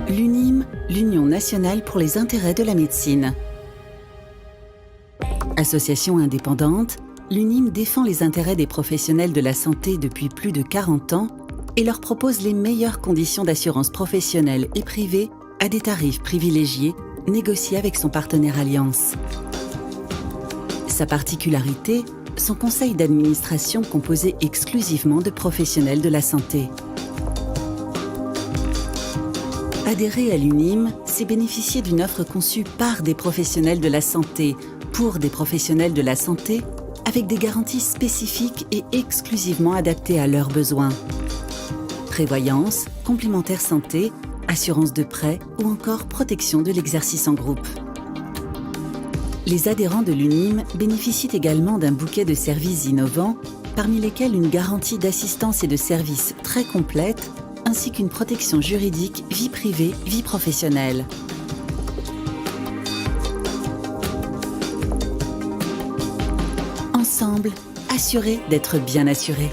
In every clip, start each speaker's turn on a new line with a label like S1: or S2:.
S1: L'UNIM, l'Union nationale pour les intérêts de la médecine. Association indépendante, l'UNIM défend les intérêts des professionnels de la santé depuis plus de 40 ans et leur propose les meilleures conditions d'assurance professionnelle et privée à des tarifs privilégiés négociés avec son partenaire Allianz. Sa particularité, son conseil d'administration composé exclusivement de professionnels de la santé. Adhérer à l'UNIM, c'est bénéficier d'une offre conçue par des professionnels de la santé, pour des professionnels de la santé, avec des garanties spécifiques et exclusivement adaptées à leurs besoins. Prévoyance, complémentaire santé, assurance de prêt ou encore protection de l'exercice en groupe. Les adhérents de l'UNIM bénéficient également d'un bouquet de services innovants, parmi lesquels une garantie d'assistance et de services très complète, ainsi qu'une protection juridique vie privée, vie professionnelle. Ensemble, assurés d'être bien assurés.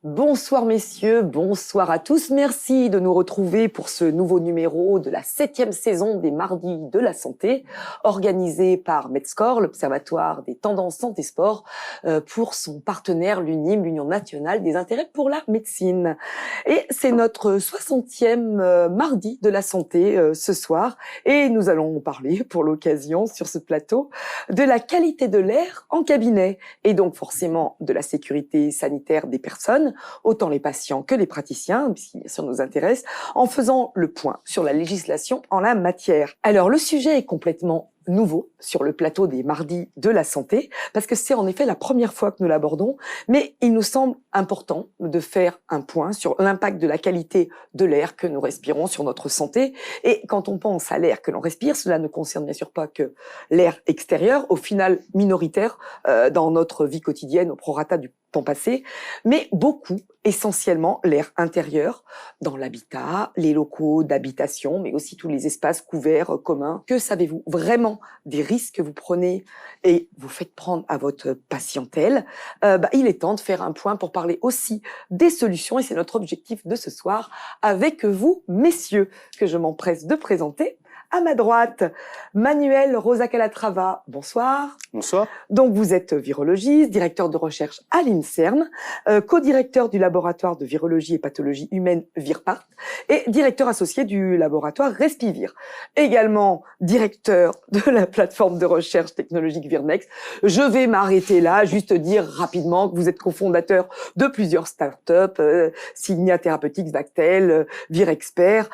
S2: Bonsoir messieurs, bonsoir à tous. Merci de nous retrouver pour ce nouveau numéro de la 7e saison des Mardis de la Santé, organisé par Medscore, l'Observatoire des tendances santé-sport, pour son partenaire l'UNIM, l'Union nationale des intérêts pour la médecine. Et c'est notre 60e Mardi de la Santé ce soir. Et nous allons parler pour l'occasion sur ce plateau de la qualité de l'air en cabinet et donc forcément de la sécurité sanitaire des personnes, autant les patients que les praticiens, puisqu'il bien sûr nous intéresse, en faisant le point sur la législation en la matière. Alors le sujet est complètement nouveau sur le plateau des Mardis de la Santé, parce que c'est en effet la première fois que nous l'abordons, mais il nous semble important de faire un point sur l'impact de la qualité de l'air que nous respirons sur notre santé. Et quand on pense à l'air que l'on respire, cela ne concerne bien sûr pas que l'air extérieur, au final minoritaire dans notre vie quotidienne au prorata du temps passé, mais beaucoup, essentiellement l'air intérieur, dans l'habitat, les locaux d'habitation, mais aussi tous les espaces couverts communs. Que savez-vous vraiment des risques que vous prenez et vous faites prendre à votre patientèle? Il est temps de faire un point pour parler aussi des solutions, et c'est notre objectif de ce soir avec vous, messieurs, que je m'empresse de présenter. À ma droite, Manuel Rosa Calatrava, bonsoir.
S3: Bonsoir.
S2: Donc vous êtes virologiste, directeur de recherche à l'INSERM, co-directeur du laboratoire de virologie et pathologie humaine VIRPART et directeur associé du laboratoire Respivir. Également directeur de la plateforme de recherche technologique Virnex. Je vais m'arrêter là, juste dire rapidement que vous êtes cofondateur de plusieurs startups, Signia Therapeutics, Vactel, Virexpert,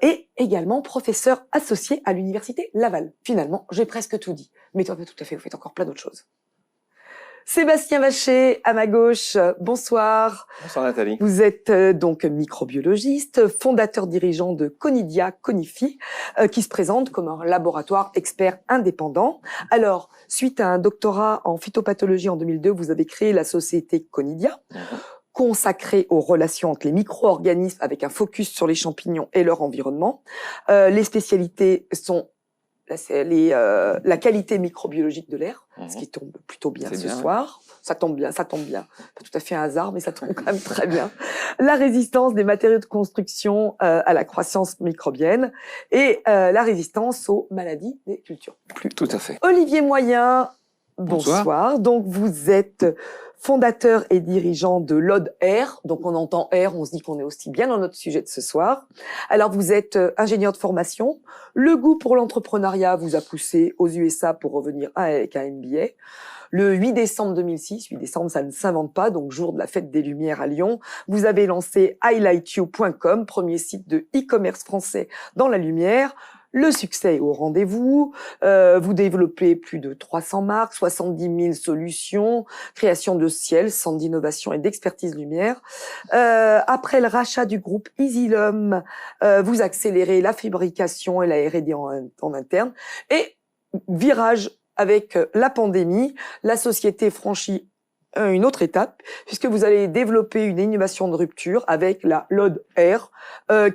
S2: et également professeur associé à l'université Laval. Finalement, j'ai presque tout dit. Mais toi, tout à fait, vous faites encore plein d'autres choses. Sébastien Vacher, à ma gauche, bonsoir.
S3: Bonsoir Nathalie.
S2: Vous êtes donc microbiologiste, fondateur dirigeant de Conidia Conifi, qui se présente comme un laboratoire expert indépendant. Alors, suite à un doctorat en phytopathologie en 2002, vous avez créé la société Conidia, consacrée aux relations entre les micro-organismes avec un focus sur les champignons et leur environnement. Les spécialités sont la qualité microbiologique de l'air, ce qui tombe plutôt bien ce soir. Ça tombe bien. Pas tout à fait un hasard, mais ça tombe quand même très bien. La résistance des matériaux de construction à la croissance microbienne et la résistance aux maladies des cultures.
S3: Tout à fait.
S2: Olivier Moyen, bonsoir. Donc vous êtes fondateur et dirigeant de l'Ode Air. Donc on entend air, on se dit qu'on est aussi bien dans notre sujet de ce soir. Alors vous êtes ingénieur de formation. Le goût pour l'entrepreneuriat vous a poussé aux USA pour revenir avec un MBA. Le 8 décembre 2006, 8 décembre ça ne s'invente pas, donc jour de la fête des Lumières à Lyon, vous avez lancé highlightyou.com, premier site de e-commerce français dans la lumière. Le succès est au rendez-vous, vous développez plus de 300 marques, 70 000 solutions, création de ciel, centre d'innovation et d'expertise lumière. Après le rachat du groupe EasyLum, vous accélérez la fabrication et la R&D en interne. Et virage avec la pandémie, la société franchit une autre étape, puisque vous allez développer une innovation de rupture avec la LOD Air,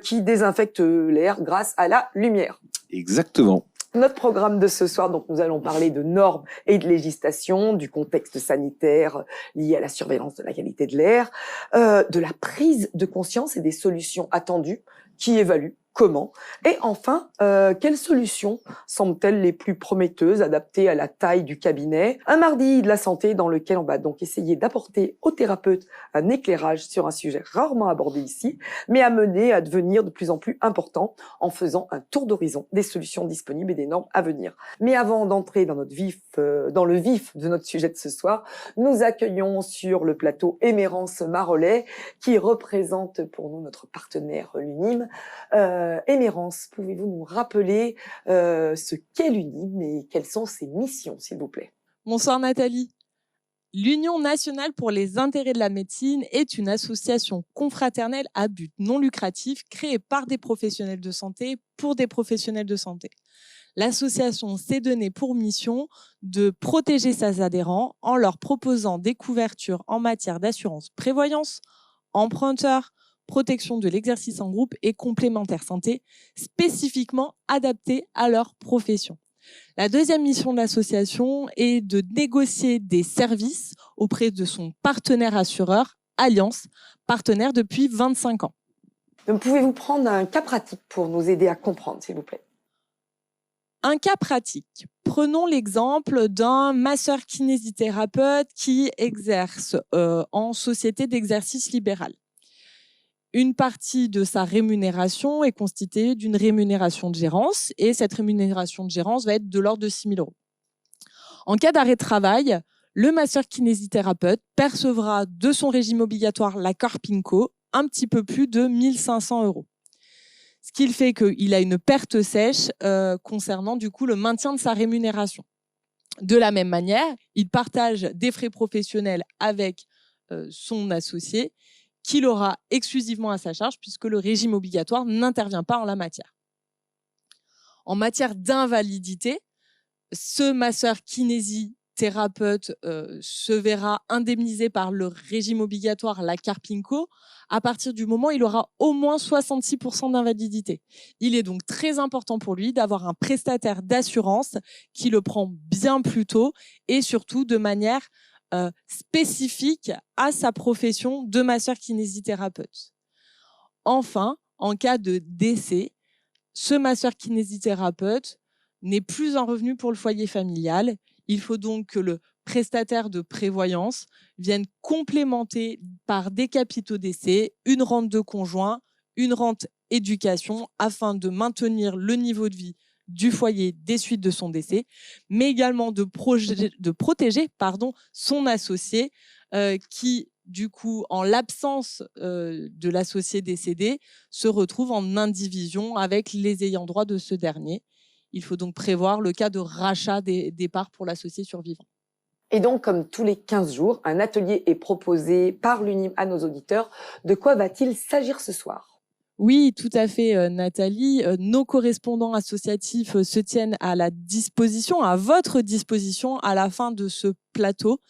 S2: qui désinfecte l'air grâce à la lumière.
S3: Exactement.
S2: Notre programme de ce soir, donc nous allons parler de normes et de législation, du contexte sanitaire lié à la surveillance de la qualité de l'air, de la prise de conscience et des solutions attendues, qui évaluent, comment, et enfin, quelles solutions semblent-elles les plus prometteuses, adaptées à la taille du cabinet. Un mardi de la santé dans lequel on va donc essayer d'apporter aux thérapeutes un éclairage sur un sujet rarement abordé ici, mais amené à devenir de plus en plus important en faisant un tour d'horizon des solutions disponibles et des normes à venir. Mais avant d'entrer dans le vif de notre sujet de ce soir, nous accueillons sur le plateau Émérance Marollet, qui représente pour nous notre partenaire l'UNIM. Émérance, pouvez-vous nous rappeler ce qu'est l'UNIM et quelles sont ses missions, s'il vous plaît?
S3: Bonsoir Nathalie. L'Union nationale pour les intérêts de la médecine est une association confraternelle à but non lucratif créée par des professionnels de santé pour des professionnels de santé. L'association s'est donnée pour mission de protéger ses adhérents en leur proposant des couvertures en matière d'assurance prévoyance, emprunteur, protection de l'exercice en groupe et complémentaire santé, spécifiquement adaptés à leur profession. La deuxième mission de l'association est de négocier des services auprès de son partenaire assureur, Allianz, partenaire depuis 25 ans.
S2: Donc, pouvez-vous prendre un cas pratique pour nous aider à comprendre, s'il vous plaît?
S3: Un cas pratique. Prenons l'exemple d'un masseur-kinésithérapeute qui exerce en société d'exercice libéral. Une partie de sa rémunération est constituée d'une rémunération de gérance et cette rémunération de gérance va être de l'ordre de 6 000 €. En cas d'arrêt de travail, le masseur-kinésithérapeute percevra de son régime obligatoire, la Carpinco, un petit peu plus de 1 500 €. Ce qui fait qu'il a une perte sèche concernant du coup le maintien de sa rémunération. De la même manière, il partage des frais professionnels avec son associé, qu'il aura exclusivement à sa charge puisque le régime obligatoire n'intervient pas en la matière. En matière d'invalidité, ce masseur kinésithérapeute se verra indemnisé par le régime obligatoire, la Carpinco, à partir du moment où il aura au moins 66% d'invalidité. Il est donc très important pour lui d'avoir un prestataire d'assurance qui le prend bien plus tôt et surtout de manière spécifique à sa profession de masseur-kinésithérapeute. Enfin, en cas de décès, ce masseur-kinésithérapeute n'est plus un revenu pour le foyer familial. Il faut donc que le prestataire de prévoyance vienne complémenter par des capitaux décès, une rente de conjoint, une rente éducation, afin de maintenir le niveau de vie du foyer des suites de son décès, mais également de protéger son associé qui, du coup, en l'absence de l'associé décédé, se retrouve en indivision avec les ayants droit de ce dernier. Il faut donc prévoir le cas de rachat des parts pour l'associé survivant.
S2: Et donc, comme tous les 15 jours, un atelier est proposé par l'UNIM à nos auditeurs. De quoi va-t-il s'agir ce soir?
S3: Oui, tout à fait, Nathalie. Nos correspondants associatifs se tiennent à votre disposition à la fin de ce plateau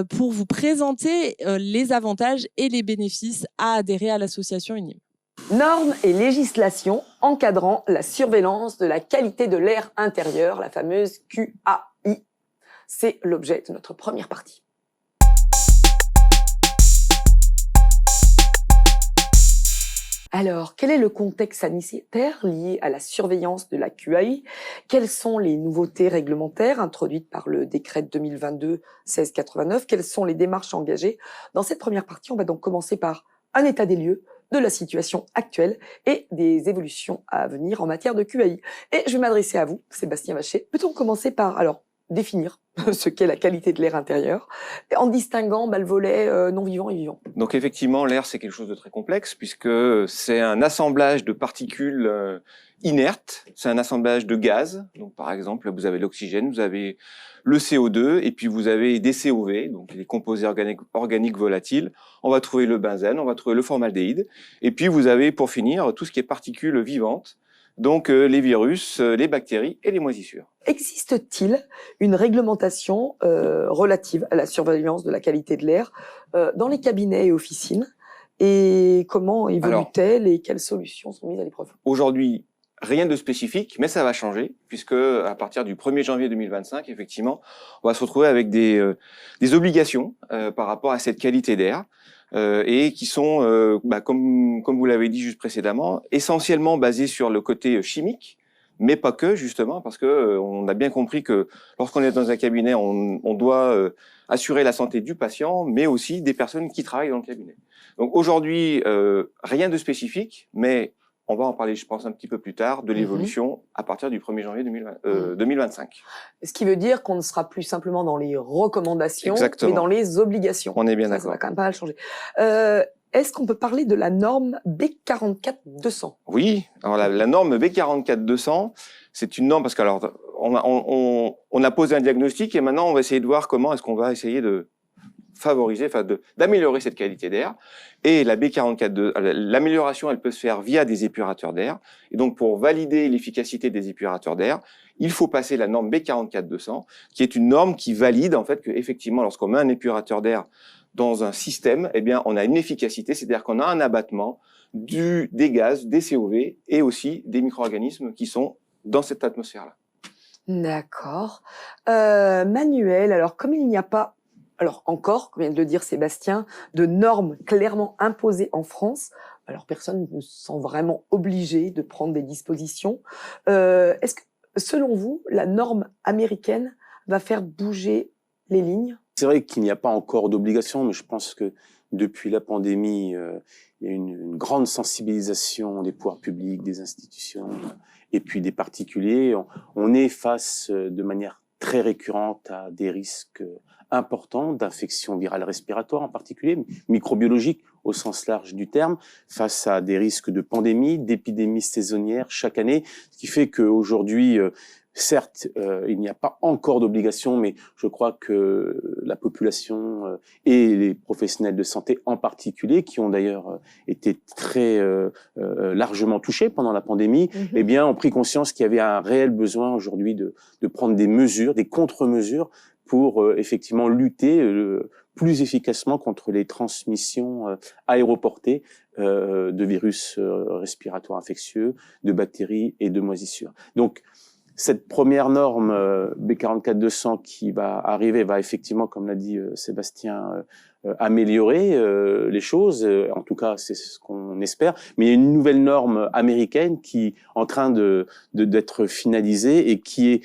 S3: pour vous présenter les avantages et les bénéfices à adhérer à l'association UNIM.
S2: Normes et législation encadrant la surveillance de la qualité de l'air intérieur, la fameuse QAI. C'est l'objet de notre première partie. Alors, quel est le contexte sanitaire lié à la surveillance de la QAI? Quelles sont les nouveautés réglementaires introduites par le décret 2022-1689? Quelles sont les démarches engagées? Dans cette première partie, on va donc commencer par un état des lieux de la situation actuelle et des évolutions à venir en matière de QAI. Et je vais m'adresser à vous, Sébastien Vacher. Peut-on commencer par, définir ce qu'est la qualité de l'air intérieur, en distinguant le volet non vivant et vivant?
S4: Donc effectivement, l'air, c'est quelque chose de très complexe, puisque c'est un assemblage de particules inertes, c'est un assemblage de gaz. Donc par exemple, vous avez l'oxygène, vous avez le CO2, et puis vous avez des COV, donc les composés organiques volatiles. On va trouver le benzène, on va trouver le formaldéhyde, et puis vous avez, pour finir, tout ce qui est particules vivantes, donc les virus, les bactéries et les moisissures.
S2: Existe-t-il une réglementation relative à la surveillance de la qualité de l'air dans les cabinets et officines? Et comment évolue-t-elle et quelles solutions sont mises à l'épreuve?
S4: Aujourd'hui, rien de spécifique, mais ça va changer, puisque à partir du 1er janvier 2025, effectivement, on va se retrouver avec des obligations par rapport à cette qualité d'air, et qui sont, comme vous l'avez dit juste précédemment, essentiellement basées sur le côté chimique, mais pas que, justement, parce que on a bien compris que lorsqu'on est dans un cabinet, on doit assurer la santé du patient, mais aussi des personnes qui travaillent dans le cabinet. Donc aujourd'hui, rien de spécifique, mais on va en parler, je pense, un petit peu plus tard, de l'évolution à partir du 1er janvier 2025.
S2: Ce qui veut dire qu'on ne sera plus simplement dans les recommandations,
S4: Exactement.
S2: mais dans les obligations.
S4: On est bien
S2: Ça
S4: d'accord.
S2: va quand même pas mal changer. Est-ce qu'on peut parler de la norme B44-200?
S4: Oui, alors la norme B44-200, c'est une norme parce qu'alors on a posé un diagnostic et maintenant on va essayer de voir comment est-ce qu'on va essayer de favoriser, enfin d'améliorer cette qualité d'air. Et la B44, l'amélioration, elle peut se faire via des épurateurs d'air. Et donc pour valider l'efficacité des épurateurs d'air, il faut passer la norme B44-200, qui est une norme qui valide en fait que effectivement, lorsqu'on met un épurateur d'air dans un système, eh bien, on a une efficacité, c'est-à-dire qu'on a un abattement des gaz, des COV et aussi des micro-organismes qui sont dans cette atmosphère-là.
S2: D'accord. Manuel, alors comme il n'y a pas, alors encore, comme vient de le dire Sébastien, de normes clairement imposées en France, alors personne ne se sent vraiment obligé de prendre des dispositions. Est-ce que, selon vous, la norme américaine va faire bouger les lignes?
S5: C'est vrai qu'il n'y a pas encore d'obligation, mais je pense que depuis la pandémie, il y a une grande sensibilisation des pouvoirs publics, des institutions et puis des particuliers. On est face de manière très récurrente à des risques importants d'infections virales respiratoires en particulier, microbiologiques au sens large du terme, face à des risques de pandémie, d'épidémies saisonnières chaque année, ce qui fait qu'aujourd'hui, certes, il n'y a pas encore d'obligation, mais je crois que la population et les professionnels de santé en particulier, qui ont d'ailleurs été très largement touchés pendant la pandémie, eh bien, ont pris conscience qu'il y avait un réel besoin aujourd'hui de prendre des mesures, des contre-mesures pour effectivement lutter plus efficacement contre les transmissions aéroportées de virus respiratoires infectieux, de bactéries et de moisissures. Donc, cette première norme B44-200 qui va arriver va effectivement, comme l'a dit Sébastien, améliorer les choses. En tout cas, c'est ce qu'on espère. Mais il y a une nouvelle norme américaine qui est en train d'être finalisée et qui est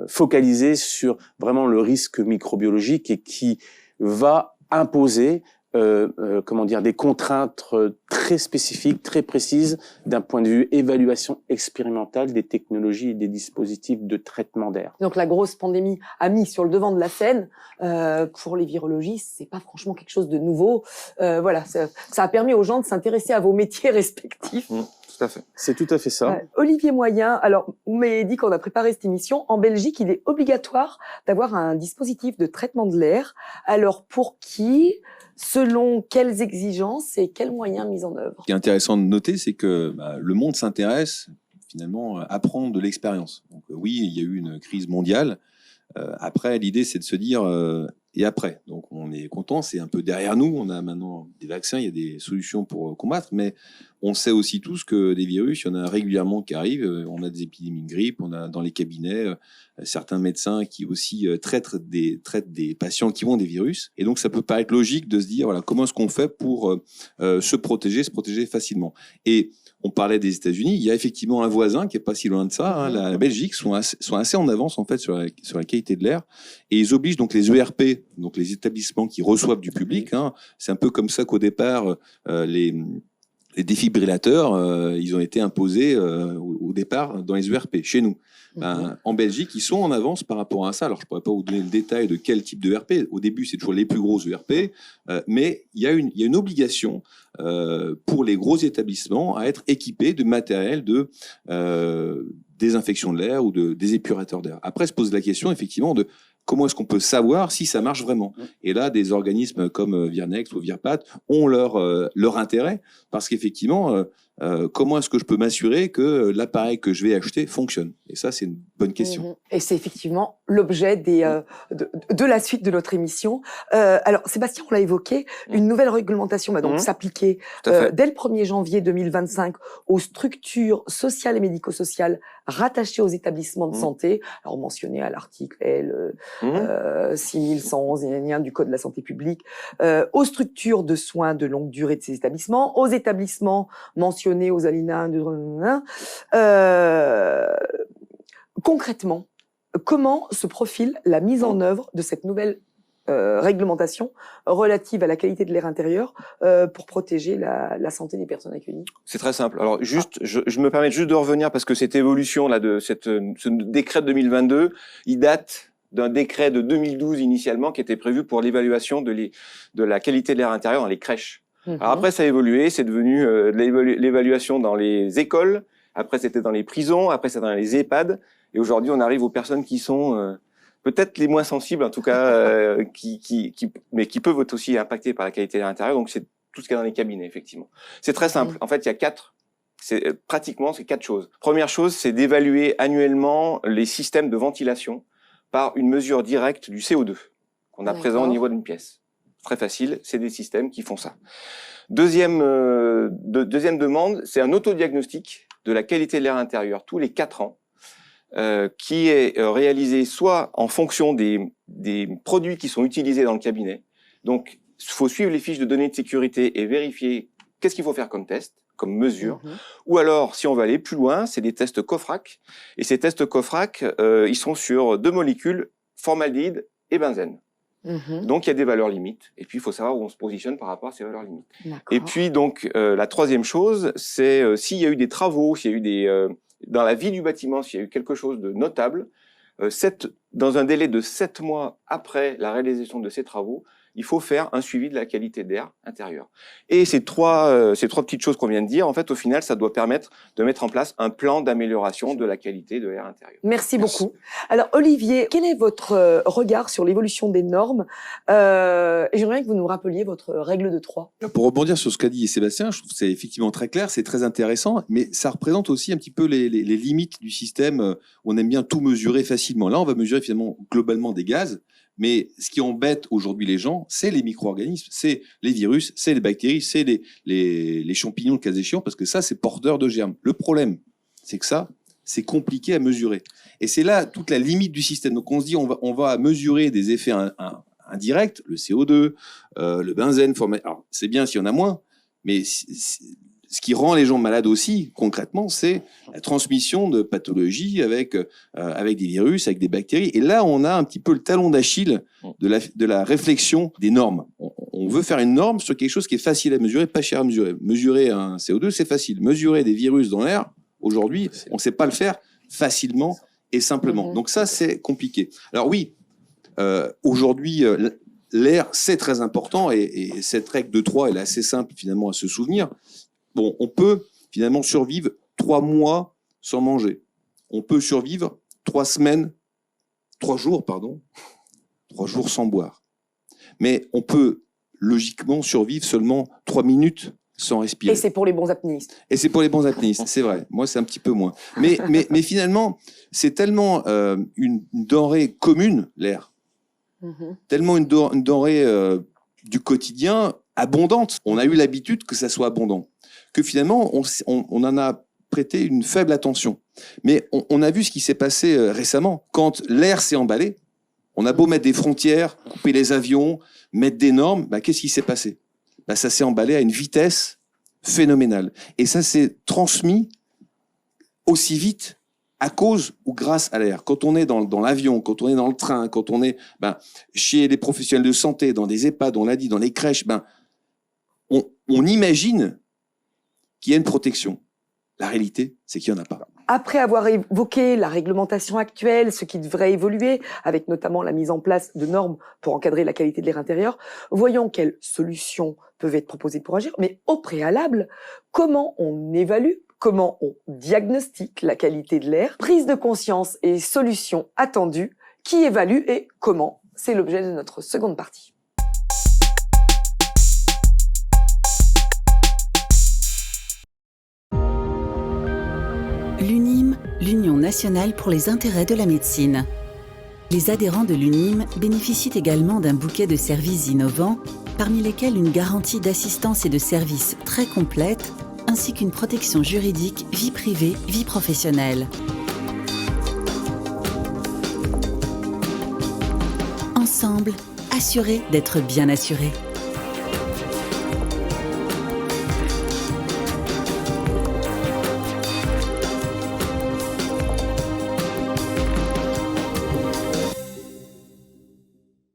S5: focalisée sur vraiment le risque microbiologique et qui va imposer des contraintes très spécifiques, très précises d'un point de vue évaluation expérimentale des technologies et des dispositifs de traitement d'air.
S2: Donc la grosse pandémie a mis sur le devant de la scène, pour les virologistes, c'est pas franchement quelque chose de nouveau. Voilà, ça a permis aux gens de s'intéresser à vos métiers respectifs.
S4: Tout à fait.
S5: C'est tout à fait ça.
S2: Olivier Moyen, alors vous m'avez dit qu'on a préparé cette émission. En Belgique, il est obligatoire d'avoir un dispositif de traitement de l'air. Alors pour qui ? Selon quelles exigences et quels moyens mis en œuvre?
S6: Ce qui est intéressant de noter, c'est que le monde s'intéresse, finalement, apprend de l'expérience. Donc oui, il y a eu une crise mondiale. Après, l'idée, c'est de se dire et après. Donc on est content, c'est un peu derrière nous. On a maintenant des vaccins, il y a des solutions pour combattre, mais on sait aussi tous que des virus, il y en a régulièrement qui arrivent. On a des épidémies de grippe, on a dans les cabinets certains médecins qui aussi traitent des patients qui ont des virus. Et donc ça peut paraître logique de se dire voilà, comment est-ce qu'on fait pour se protéger facilement. Et on parlait des États-Unis, il y a effectivement un voisin qui est pas si loin de ça, la Belgique, sont assez en avance en fait sur la qualité de l'air, et ils obligent donc les ERP, donc les établissements qui reçoivent du public. C'est un peu comme ça qu'au départ les défibrillateurs, ils ont été imposés au départ dans les ERP chez nous. En Belgique, ils sont en avance par rapport à ça. Alors, je pourrais pas vous donner le détail de quel type de ERP. Au début, c'est toujours les plus gros ERP, mais il y a une obligation pour les gros établissements à être équipés de matériel de désinfection de l'air ou des épurateurs d'air. Après, se pose la question effectivement de comment est-ce qu'on peut savoir si ça marche vraiment. Et là, des organismes comme Virnex ou Virpat ont leur intérêt, parce qu'effectivement, comment est-ce que je peux m'assurer que l'appareil que je vais acheter fonctionne? Et ça, c'est une bonne question.
S2: Et c'est effectivement l'objet de la suite de notre émission. Alors, Sébastien, on l'a évoqué, une nouvelle réglementation va donc s'appliquer
S4: Tout à fait.
S2: dès le 1er janvier 2025 aux structures sociales et médico-sociales rattachées aux établissements de santé, alors mentionnées à l'article L 6111 du Code de la santé publique, aux structures de soins de longue durée de ces établissements, aux établissements mentionnés aux alinéas concrètement, comment se profile la mise en œuvre de cette nouvelle réglementation relative à la qualité de l'air intérieur pour protéger la santé des personnes accueillies?
S4: C'est très simple. Alors juste, je me permets juste de revenir parce que cette évolution là de ce décret de 2022, il date d'un décret de 2012 initialement qui était prévu pour l'évaluation de la qualité de l'air intérieur dans les crèches. Alors après ça a évolué, c'est devenu l'évaluation dans les écoles, après c'était dans les prisons, après c'était dans les EHPAD, et aujourd'hui on arrive aux personnes qui sont peut-être les moins sensibles, en tout cas, mais qui peuvent être aussi impactés par la qualité de l'air intérieur. Donc c'est tout ce qu'il y a dans les cabinets, effectivement. C'est très simple. En fait, il y a quatre choses. Première chose, c'est d'évaluer annuellement les systèmes de ventilation par une mesure directe du CO2 qu'on a présent au niveau d'une pièce. Très facile, c'est des systèmes qui font ça. Deuxième demande, c'est un autodiagnostic de la qualité de l'air intérieur tous les 4 ans, qui est réalisé soit en fonction des produits qui sont utilisés dans le cabinet. Donc, il faut suivre les fiches de données de sécurité et vérifier qu'est-ce qu'il faut faire comme test, comme mesure. Ou alors, si on va aller plus loin, c'est des tests COFRAC. Et ces tests COFRAC, ils sont sur 2 molécules, formaldéhyde et benzène. Donc, il y a des valeurs limites. Et puis, il faut savoir où on se positionne par rapport à ces valeurs limites. Et puis, donc, la troisième chose, c'est s'il y a eu des travaux, s'il y a eu dans la vie du bâtiment, s'il y a eu quelque chose de notable, dans un délai de 7 mois après la réalisation de ces travaux, il faut faire un suivi de la qualité d'air intérieur. Et ces trois petites choses qu'on vient de dire, en fait, au final, ça doit permettre de mettre en place un plan d'amélioration de la qualité de l'air intérieur.
S2: Merci beaucoup. Alors, Olivier, quel est votre regard sur l'évolution des normes et j'aimerais que vous nous rappeliez votre règle de 3.
S6: Pour rebondir sur ce qu'a dit Sébastien, je trouve que c'est effectivement très clair, c'est très intéressant, mais ça représente aussi un petit peu les limites du système où on aime bien tout mesurer facilement. Là, on va mesurer finalement globalement des gaz, mais ce qui embête aujourd'hui les gens, c'est les micro-organismes, c'est les virus, c'est les bactéries, c'est les champignons le cas échéant, parce que ça, c'est porteur de germes. Le problème, c'est que ça, c'est compliqué à mesurer. Et c'est là toute la limite du système. Donc on se dit, on va mesurer des effets indirects, le CO2, le benzène. Alors c'est bien s'il y en a moins, mais ce qui rend les gens malades aussi, concrètement, c'est la transmission de pathologies avec des virus, avec des bactéries. Et là, on a un petit peu le talon d'Achille de la réflexion des normes. On veut faire une norme sur quelque chose qui est facile à mesurer, pas cher à mesurer. Mesurer un CO2, c'est facile. Mesurer des virus dans l'air, aujourd'hui, on ne sait pas le faire facilement et simplement. Donc ça, c'est compliqué. Alors oui, aujourd'hui, l'air, c'est très important et cette règle de 3, elle est assez simple finalement à se souvenir. Bon, on peut finalement survivre 3 mois sans manger. On peut survivre 3 jours sans boire. Mais on peut logiquement survivre seulement 3 minutes sans respirer.
S2: Et c'est pour les bons apnéistes.
S6: Et c'est pour les bons apnéistes, c'est vrai. Moi, c'est un petit peu moins. Mais finalement, c'est tellement une denrée commune, l'air. Tellement une denrée du quotidien abondante. On a eu l'habitude que ça soit abondant. Que finalement, on en a prêté une faible attention. Mais on a vu ce qui s'est passé récemment. Quand l'air s'est emballé, on a beau mettre des frontières, couper les avions, mettre des normes, qu'est-ce qui s'est passé ? Ça s'est emballé à une vitesse phénoménale. Et ça s'est transmis aussi vite à cause ou grâce à l'air. Quand on est dans l'avion, quand on est dans le train, quand on est chez les professionnels de santé, dans des EHPAD, on l'a dit, dans les crèches, on imagine qu'il y a une protection. La réalité, c'est qu'il n'y en a pas.
S2: Après avoir évoqué la réglementation actuelle, ce qui devrait évoluer, avec notamment la mise en place de normes pour encadrer la qualité de l'air intérieur, voyons quelles solutions peuvent être proposées pour agir. Mais au préalable, comment on évalue, comment on diagnostique la qualité de l'air, prise de conscience et solutions attendues, qui évalue et comment, c'est l'objet de notre seconde partie.
S1: national pour les intérêts de la médecine. Les adhérents de l'UNIM bénéficient également d'un bouquet de services innovants, parmi lesquels une garantie d'assistance et de services très complète, ainsi qu'une protection juridique vie privée, vie professionnelle. Ensemble, assurés d'être bien assurés.